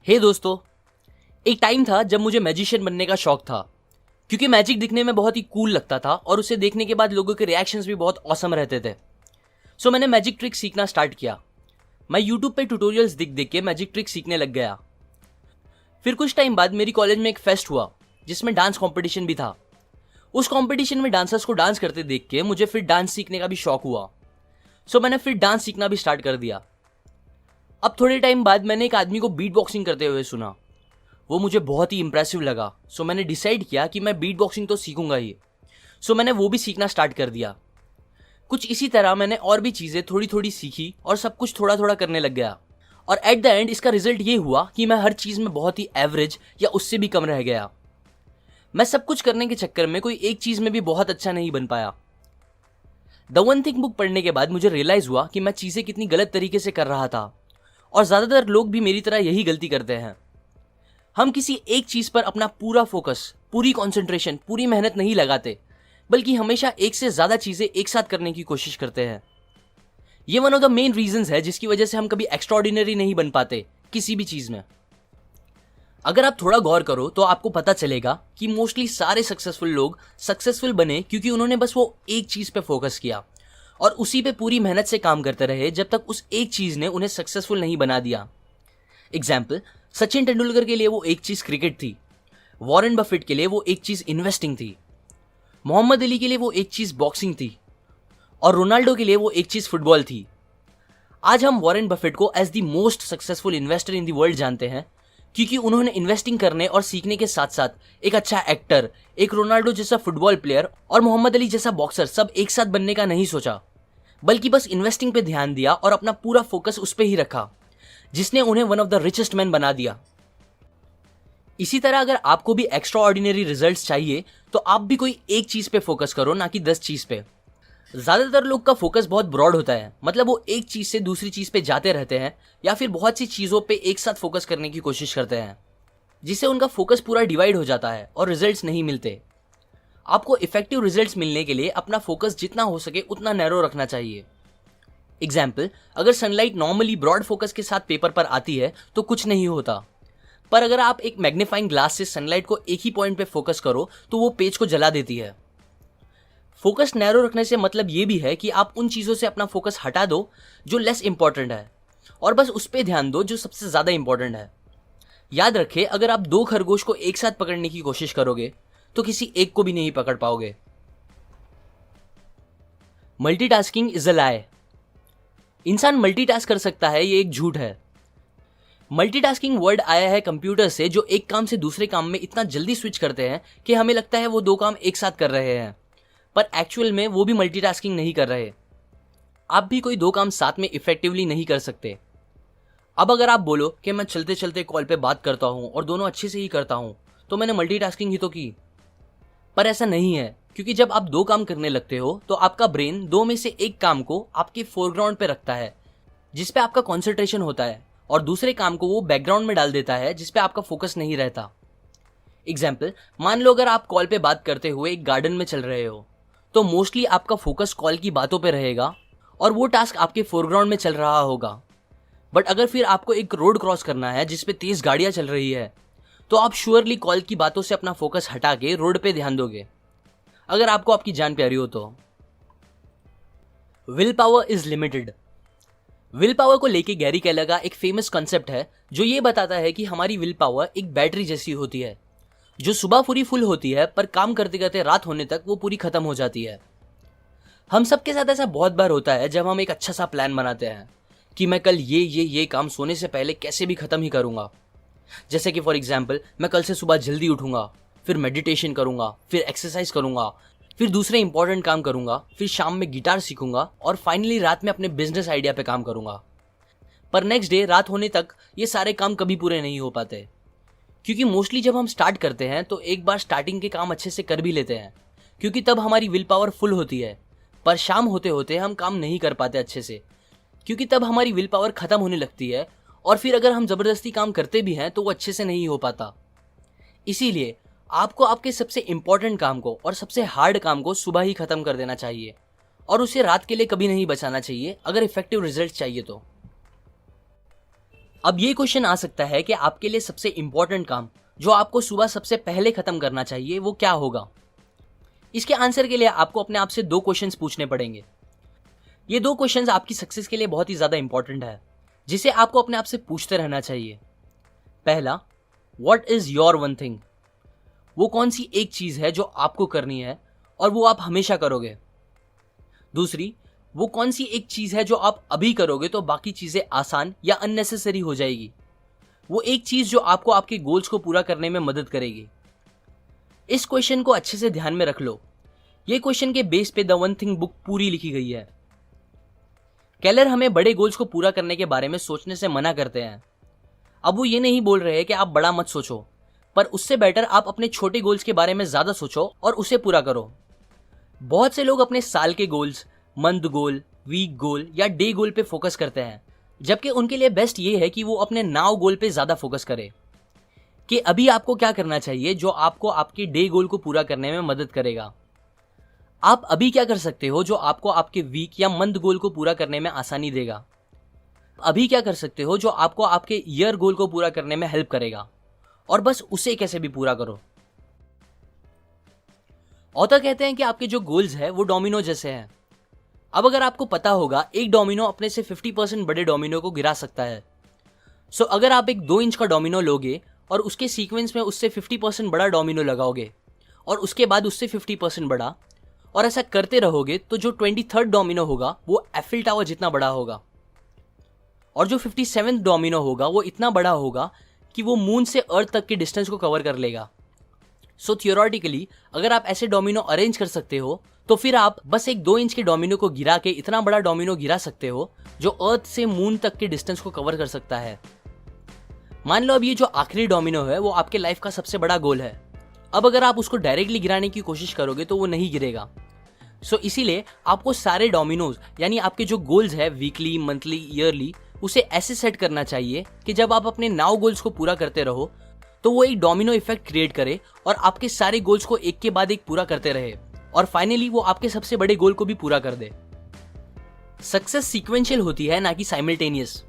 हे दोस्तों, एक टाइम था जब मुझे मैजिशियन बनने का शौक था क्योंकि मैजिक दिखने में बहुत ही कूल लगता था और उसे देखने के बाद लोगों के रिएक्शंस भी बहुत ऑसम रहते थे। सो मैंने मैजिक ट्रिक सीखना स्टार्ट किया। मैं यूट्यूब पे ट्यूटोरियल्स दिख देख के मैजिक ट्रिक सीखने लग गया। फिर कुछ टाइम बाद मेरी कॉलेज में एक फेस्ट हुआ जिसमें डांस कॉम्पिटिशन भी था। उस कॉम्पिटिशन में डांसर्स को डांस करते देख के मुझे फिर डांस सीखने का भी शौक हुआ। सो मैंने फिर डांस सीखना भी स्टार्ट कर दिया। अब थोड़े टाइम बाद मैंने एक आदमी को बीट बॉक्सिंग करते हुए सुना। वो मुझे बहुत ही इंप्रेसिव लगा। सो मैंने डिसाइड किया कि मैं बीट बॉक्सिंग तो सीखूंगा ही। सो मैंने वो भी सीखना स्टार्ट कर दिया। कुछ इसी तरह मैंने और भी चीज़ें थोड़ी थोड़ी सीखी और सब कुछ थोड़ा थोड़ा करने लग गया। और एट द एंड इसका रिजल्ट ये हुआ कि मैं हर चीज़ में बहुत ही एवरेज या उससे भी कम रह गया। मैं सब कुछ करने के चक्कर में कोई एक चीज़ में भी बहुत अच्छा नहीं बन पाया। द वन थिंग बुक पढ़ने के बाद मुझे रियलाइज़ हुआ कि मैं चीज़ें कितनी गलत तरीके से कर रहा था और ज़्यादातर लोग भी मेरी तरह यही गलती करते हैं। हम किसी एक चीज पर अपना पूरा फोकस, पूरी कंसंट्रेशन, पूरी मेहनत नहीं लगाते, बल्कि हमेशा एक से ज्यादा चीजें एक साथ करने की कोशिश करते हैं। ये one of the main reasons है जिसकी वजह से हम कभी एक्स्ट्राऑर्डिनरी नहीं बन पाते किसी भी चीज में। अगर आप थोड़ा गौर करो तो आपको पता चलेगा कि मोस्टली सारे सक्सेसफुल लोग सक्सेसफुल बने क्योंकि उन्होंने बस वो एक चीज पे फोकस किया और उसी पे पूरी मेहनत से काम करते रहे जब तक उस एक चीज ने उन्हें सक्सेसफुल नहीं बना दिया। एग्जाम्पल, सचिन तेंदुलकर के लिए वो एक चीज क्रिकेट थी, वॉरेन बफेट के लिए वो एक चीज इन्वेस्टिंग थी, मोहम्मद अली के लिए वो एक चीज बॉक्सिंग थी और रोनाल्डो के लिए वो एक चीज फुटबॉल थी। आज हम वॉरेन बफेट को as the most successful investor in the world जानते हैं क्योंकि उन्होंने इन्वेस्टिंग करने और सीखने के साथ साथ एक अच्छा एक्टर, एक रोनाल्डो जैसा फुटबॉल प्लेयर और मोहम्मद अली जैसा बॉक्सर सब एक साथ बनने का नहीं सोचा, बल्कि बस इन्वेस्टिंग पे ध्यान दिया और अपना पूरा फोकस उस पर ही रखा, जिसने उन्हें one of the richest man बना दिया। इसी तरह अगर आपको भी एक्स्ट्रा ऑर्डिनरी रिजल्ट्स चाहिए तो आप भी कोई एक चीज पे फोकस करो, ना कि 10 चीज पे। ज्यादातर लोग का फोकस बहुत ब्रॉड होता है, मतलब वो एक चीज से दूसरी चीज पे जाते रहते हैं या फिर बहुत सी चीजों पे एक साथ फोकस करने की कोशिश करते हैं, जिससे उनका फोकस पूरा डिवाइड हो जाता है और रिजल्ट्स नहीं मिलते। आपको इफेक्टिव रिजल्ट्स मिलने के लिए अपना फोकस जितना हो सके उतना नैरो रखना चाहिए। एग्जाम्पल, अगर सनलाइट नॉर्मली ब्रॉड फोकस के साथ पेपर पर आती है तो कुछ नहीं होता, पर अगर आप एक मैग्नीफाइंग ग्लास से सनलाइट को एक ही पॉइंट पे फोकस करो तो वो पेज को जला देती है। फोकस नैरो रखने से मतलब ये भी है कि आप उन चीज़ों से अपना फोकस हटा दो जो लेस इंपॉर्टेंट है और बस उस पर ध्यान दो जो सबसे ज़्यादा इंपॉर्टेंट है। याद रखें, अगर आप 2 खरगोश को एक साथ पकड़ने की कोशिश करोगे तो किसी एक को भी नहीं पकड़ पाओगे। मल्टीटास्किंग इज अ लाई। इंसान मल्टीटास्क कर सकता है, ये एक झूठ है। मल्टीटास्किंग वर्ड आया है कंप्यूटर से जो एक काम से दूसरे काम में इतना जल्दी स्विच करते हैं कि हमें लगता है वो 2 काम एक साथ कर रहे हैं, पर एक्चुअल में वो भी मल्टीटास्किंग नहीं कर रहे। आप भी कोई 2 काम साथ में इफेक्टिवली नहीं कर सकते। अब अगर आप बोलो कि मैं चलते चलते कॉल पे बात करता हूँ और दोनों अच्छे से ही करता हूँ तो मैंने मल्टीटास्किंग ही तो की, पर ऐसा नहीं है, क्योंकि जब आप 2 काम करने लगते हो तो आपका ब्रेन 2 में से एक काम को आपके फोरग्राउंड पे रखता है जिस पे आपका कॉन्सेंट्रेशन होता है और दूसरे काम को वो बैकग्राउंड में डाल देता है जिस पे आपका फोकस नहीं रहता। एग्जाम्पल, मान लो अगर आप कॉल पे बात करते हुए एक गार्डन में चल रहे हो तो मोस्टली आपका फोकस कॉल की बातों पे रहेगा और वो टास्क आपके फोरग्राउंड में चल रहा होगा। बट अगर फिर आपको एक रोड क्रॉस करना है जिसपे तेज गाड़ियां चल रही है तो आप श्योरली कॉल की बातों से अपना फोकस हटा के रोड पे ध्यान दोगे, अगर आपको आपकी जान प्यारी हो तो। Will power is limited. Will power को लेके गैरी केलर का एक फेमस कॉन्सेप्ट है जो ये बताता है कि हमारी विल पावर एक बैटरी जैसी होती है जो सुबह पूरी फुल होती है पर काम करते करते रात होने तक वो पूरी खत्म हो जाती है। हम सबके साथ ऐसा बहुत बार होता है जब हम एक अच्छा सा प्लान बनाते हैं कि मैं कल ये काम सोने से पहले कैसे भी खत्म ही करूंगा। जैसे कि फॉर एग्जाम्पल, मैं कल से सुबह जल्दी उठूंगा, फिर मेडिटेशन करूंगा, फिर एक्सरसाइज करूंगा, फिर दूसरे इंपॉर्टेंट काम करूंगा, फिर शाम में गिटार सीखूंगा और फाइनली रात में अपने बिजनेस आइडिया पे काम करूंगा। पर नेक्स्ट डे रात होने तक ये सारे काम कभी पूरे नहीं हो पाते, क्योंकि मोस्टली जब हम स्टार्ट करते हैं तो एक बार स्टार्टिंग के काम अच्छे से कर भी लेते हैं क्योंकि तब हमारी विल पावर फुल होती है, पर शाम होते होते हम काम नहीं कर पाते अच्छे से क्योंकि तब हमारी विल पावर खत्म होने लगती है और फिर अगर हम जबरदस्ती काम करते भी हैं तो वो अच्छे से नहीं हो पाता। इसीलिए आपको आपके सबसे इंपॉर्टेंट काम को और सबसे हार्ड काम को सुबह ही खत्म कर देना चाहिए और उसे रात के लिए कभी नहीं बचाना चाहिए अगर इफेक्टिव रिजल्ट चाहिए तो। अब ये क्वेश्चन आ सकता है कि आपके लिए सबसे इंपॉर्टेंट काम जो आपको सुबह सबसे पहले खत्म करना चाहिए वो क्या होगा। इसके आंसर के लिए आपको अपने आप से 2 क्वेश्चंस पूछने पड़ेंगे। ये 2 क्वेश्चंस आपकी सक्सेस के लिए बहुत ही ज्यादा इंपॉर्टेंट है, जिसे आपको अपने आप से पूछते रहना चाहिए। पहला, what is your one thing? वो कौन सी एक चीज है जो आपको करनी है और वो आप हमेशा करोगे। दूसरी, वो कौन सी एक चीज है जो आप अभी करोगे तो बाकी चीजें आसान या अननेसेसरी हो जाएगी। वो एक चीज जो आपको आपके गोल्स को पूरा करने में मदद करेगी। इस क्वेश्चन को अच्छे से ध्यान में रख लो। ये क्वेश्चन के बेस पे द वन थिंग बुक पूरी लिखी गई है। केलर हमें बड़े गोल्स को पूरा करने के बारे में सोचने से मना करते हैं। अब वो ये नहीं बोल रहे कि आप बड़ा मत सोचो, पर उससे बेटर आप अपने छोटे गोल्स के बारे में ज्यादा सोचो और उसे पूरा करो। बहुत से लोग अपने साल के गोल्स, मंथ गोल, वीक गोल या डे गोल पे फोकस करते हैं, जबकि उनके लिए बेस्ट ये है कि वो अपने नाउ गोल पे ज्यादा फोकस करें कि अभी आपको क्या करना चाहिए जो आपको आपके डे गोल को पूरा करने में मदद करेगा। आप अभी क्या कर सकते हो जो आपको आपके वीक या मंथ गोल को पूरा करने में आसानी देगा। अभी क्या कर सकते हो जो आपको आपके ईयर गोल को पूरा करने में हेल्प करेगा, और बस उसे कैसे भी पूरा करो। ऑथर कहते हैं कि आपके जो गोल्स है वो डोमिनो जैसे हैं। अब अगर आपको पता होगा एक डोमिनो अपने से 50% बड़े डोमिनो को गिरा सकता है। सो अगर आप एक 2 इंच का डोमिनो लोगे और उसके सीक्वेंस में उससे 50% बड़ा डोमिनो लगाओगे और उसके बाद उससे 50% बड़ा, और ऐसा करते रहोगे तो जो 23rd डोमिनो होगा वो एफिल टावर जितना बड़ा होगा, और जो 57th डोमिनो होगा वो इतना बड़ा होगा कि वो मून से अर्थ तक के डिस्टेंस को कवर कर लेगा। सो थियोरेटिकली अगर आप ऐसे डोमिनो अरेंज कर सकते हो तो फिर आप बस एक 2 इंच के डोमिनो को गिरा के इतना बड़ा डोमिनो गिरा सकते हो जो अर्थ से मून तक के डिस्टेंस को कवर कर सकता है। मान लो अब ये जो आखिरी डोमिनो है वो आपके लाइफ का सबसे बड़ा गोल है। अब अगर आप उसको डायरेक्टली गिराने की कोशिश करोगे तो वो नहीं गिरेगा। सो इसीलिए आपको सारे डोमिनोज यानी आपके जो गोल्स है वीकली, मंथली, ईयरली, उसे ऐसे सेट करना चाहिए कि जब आप अपने नाउ गोल्स को पूरा करते रहो तो वो एक डोमिनो इफेक्ट क्रिएट करे और आपके सारे गोल्स को एक के बाद एक पूरा करते रहे, और फाइनली वो आपके सबसे बड़े गोल को भी पूरा कर दे। सक्सेस सीक्वेंशियल होती है, ना कि साइमल्टेनियस।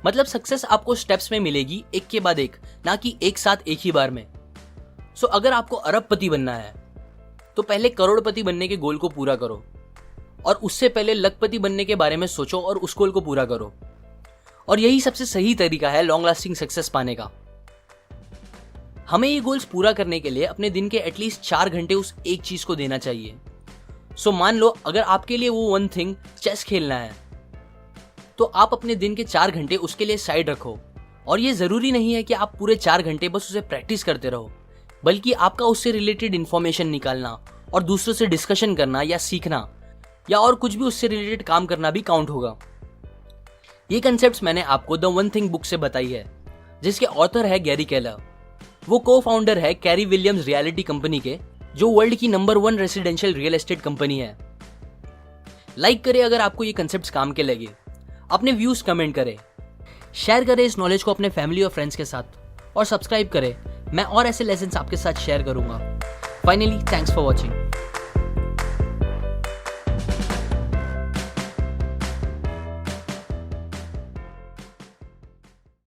मतलब सक्सेस आपको स्टेप्स में मिलेगी एक के बाद एक, ना कि एक साथ एक ही बार में। सो अगर आपको अरबपति बनना है तो पहले करोड़पति बनने के गोल को पूरा करो, और उससे पहले लखपति बनने के बारे में सोचो और उस गोल को पूरा करो। और यही सबसे सही तरीका है लॉन्ग लास्टिंग सक्सेस पाने का। हमें ये गोल्स पूरा करने के लिए अपने दिन के एटलीस्ट 4 घंटे उस एक चीज को देना चाहिए। सो मान लो अगर आपके लिए वो वन थिंग चेस खेलना है तो आप अपने दिन के 4 घंटे उसके लिए साइड रखो। और ये जरूरी नहीं है कि आप पूरे 4 घंटे बस उसे प्रैक्टिस करते रहो, बल्कि आपका उससे रिलेटेड इंफॉर्मेशन निकालना और दूसरों से डिस्कशन करना या सीखना या और कुछ भी उससे रिलेटेड काम करना भी काउंट होगा। ये कंसेप्ट्स मैंने आपको द वन थिंग बुक से बताई है, जिसके ऑथर है गैरी केलर। वो को फाउंडर है कैरी विलियम्स रियलिटी कंपनी के, जो वर्ल्ड की number 1 residential real estate company है। लाइक करें अगर आपको ये कंसेप्ट्स काम के लगे, अपने व्यूज कमेंट करें, शेयर करें इस नॉलेज को अपने फैमिली और फ्रेंड्स के साथ, और सब्सक्राइब करें। मैं और ऐसे लेसन्स आपके साथ शेयर करूंगा। Finally, thanks for watching.